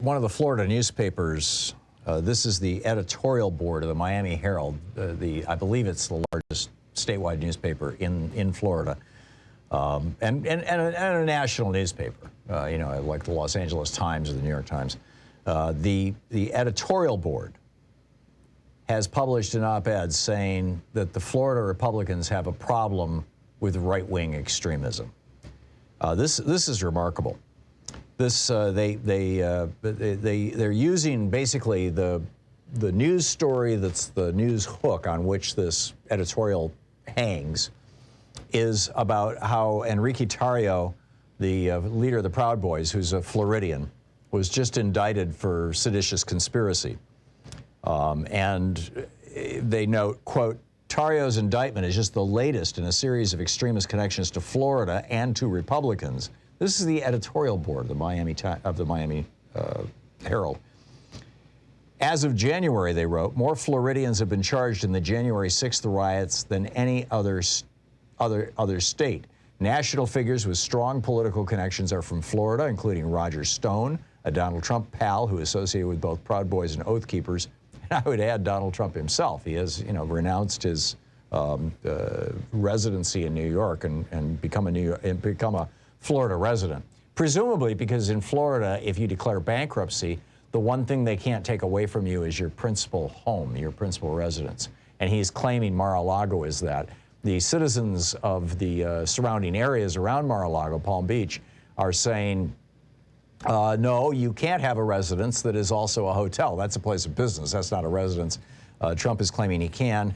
One of the Florida newspapers, this is the editorial board of the Miami Herald. I believe it's the largest statewide newspaper in Florida, and a national newspaper. Like the Los Angeles Times or the New York Times. The editorial board has published an op-ed saying that the Florida Republicans have a problem with right-wing extremism. This is remarkable. They're using basically the news story that's the news hook on which this editorial hangs is about how Enrique Tarrio, the leader of the Proud Boys, who's a Floridian, was just indicted for seditious conspiracy. And they note, quote, Tarrio's indictment is just the latest in a series of extremist connections to Florida and to Republicans. This is the editorial board of the Miami Herald. As of January, they wrote, more Floridians have been charged in the January 6th riots than any other state. National figures with strong political connections are from Florida, including Roger Stone, a Donald Trump pal who is associated with both Proud Boys and Oath Keepers. And I would add Donald Trump himself. He has, renounced his residency in New York and become a Florida resident, presumably because in Florida, if you declare bankruptcy, the one thing they can't take away from you is your principal home, your principal residence. And he's claiming Mar-a-Lago is that. The citizens of the surrounding areas around Mar-a-Lago, Palm Beach, are saying, no, you can't have a residence that is also a hotel. That's a place of business. That's not a residence. Trump is claiming he can.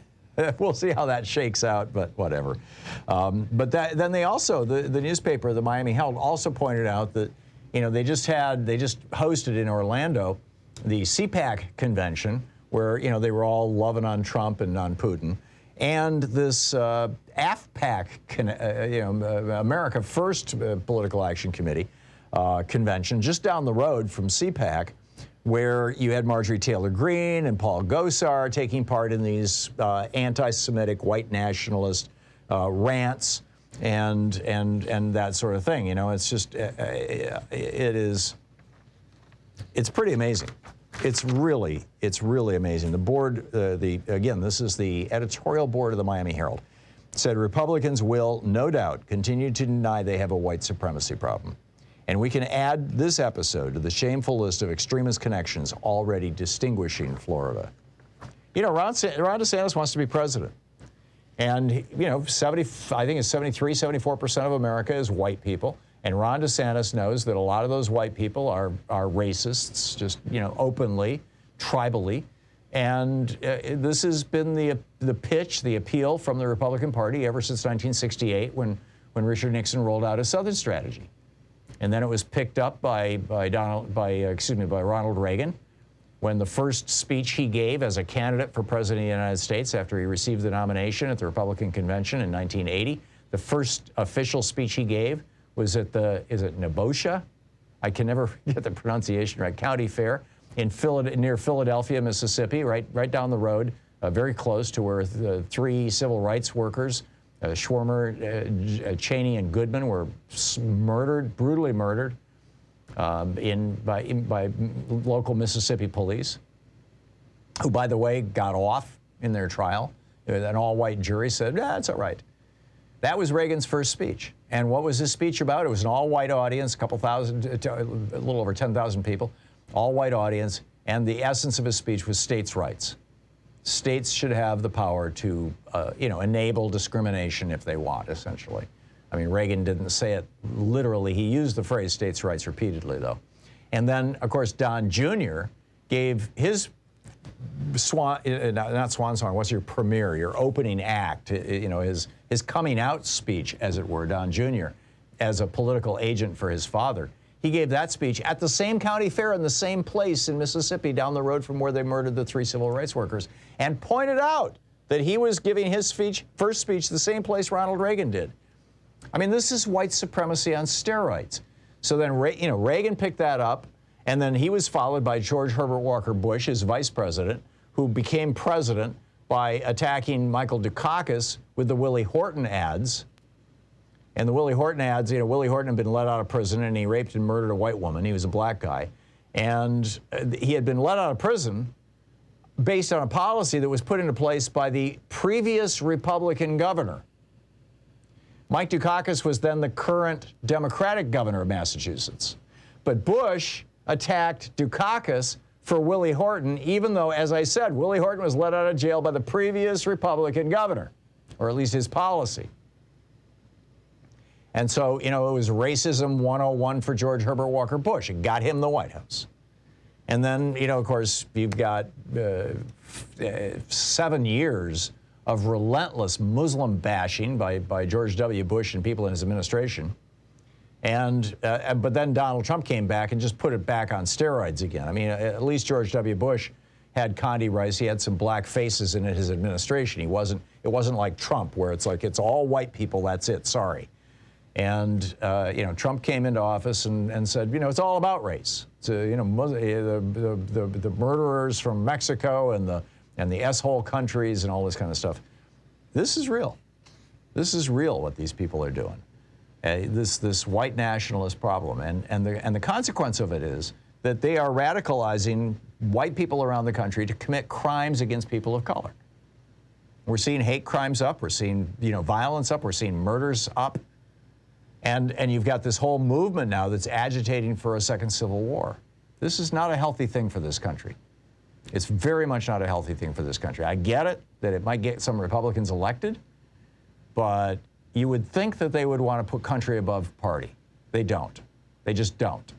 We'll see how that shakes out, but whatever. But then they also, the newspaper, the Miami Herald, also pointed out that, they just hosted in Orlando the CPAC convention where, they were all loving on Trump and on Putin. And this AFPAC, America First Political Action Committee convention just down the road from CPAC, where you had Marjorie Taylor Greene and Paul Gosar taking part in these anti-Semitic white nationalist rants and that sort of thing. It's just it's pretty amazing. It's really amazing. The board, again, this is the editorial board of the Miami Herald, said Republicans will no doubt continue to deny they have a white supremacy problem. And we can add this episode to the shameful list of extremist connections already distinguishing Florida. Ron DeSantis wants to be president. And, I think it's 74% of America is white people. And Ron DeSantis knows that a lot of those white people are racists, just, openly, tribally. And this has been the pitch, the appeal from the Republican Party ever since 1968 when Richard Nixon rolled out his Southern strategy. And then it was picked up by Ronald Reagan when the first speech he gave as a candidate for president of the United States after he received the nomination at the Republican convention in 1980. The first official speech he gave was at is it Nebosha? I can never get the pronunciation right. County Fair near Philadelphia, Mississippi, right down the road, very close to where the three civil rights workers, Schwermer, Cheney, and Goodman, were brutally murdered by local Mississippi police, who, by the way, got off in their trial. An all-white jury said, it's all right. That was Reagan's first speech. And what was his speech about? It was an all-white audience, a little over 10,000 people, all-white audience, and the essence of his speech was states' rights. States should have the power to, enable discrimination if they want, essentially. I mean, Reagan didn't say it literally. He used the phrase states' rights repeatedly, though. And then, of course, Don Jr. gave his not swan song, what's your premiere, your opening act, his coming out speech, as it were, Don Jr., as a political agent for his father. He gave that speech at the same county fair in the same place in Mississippi down the road from where they murdered the three civil rights workers, and pointed out that he was giving his first speech the same place Ronald Reagan did. I mean, this is white supremacy on steroids. So then, Reagan picked that up, and then he was followed by George Herbert Walker Bush, his vice president, who became president by attacking Michael Dukakis with the Willie Horton ads. And the Willie Horton ads, Willie Horton had been let out of prison and he raped and murdered a white woman. He was a black guy. And he had been let out of prison based on a policy that was put into place by the previous Republican governor. Mike Dukakis was then the current Democratic governor of Massachusetts. But Bush attacked Dukakis for Willie Horton, even though, as I said, Willie Horton was let out of jail by the previous Republican governor, or at least his policy. And so, you know, it was racism 101 for George Herbert Walker Bush. It got him the White House. And then, you know, of course, you've got 7 years of relentless Muslim bashing by George W. Bush and people in his administration. And but then Donald Trump came back and just put it back on steroids again. I mean, at least George W. Bush had Condi Rice. He had some black faces in his administration. It wasn't like Trump, where it's like it's all white people. That's it. Sorry. And you know, Trump came into office and said, you know, it's all about race. So, you know, the murderers from Mexico and the S-hole countries and all this kind of stuff. This is real. This is real what these people are doing. This white nationalist problem, and the consequence of it is that they are radicalizing white people around the country to commit crimes against people of color. We're seeing hate crimes up. We're seeing, you know, violence up. We're seeing murders up. And you've got this whole movement now that's agitating for a second civil war. This is not a healthy thing for this country. It's very much not a healthy thing for this country. I get it, that it might get some Republicans elected, but you would think that they would want to put country above party. They don't. They just don't.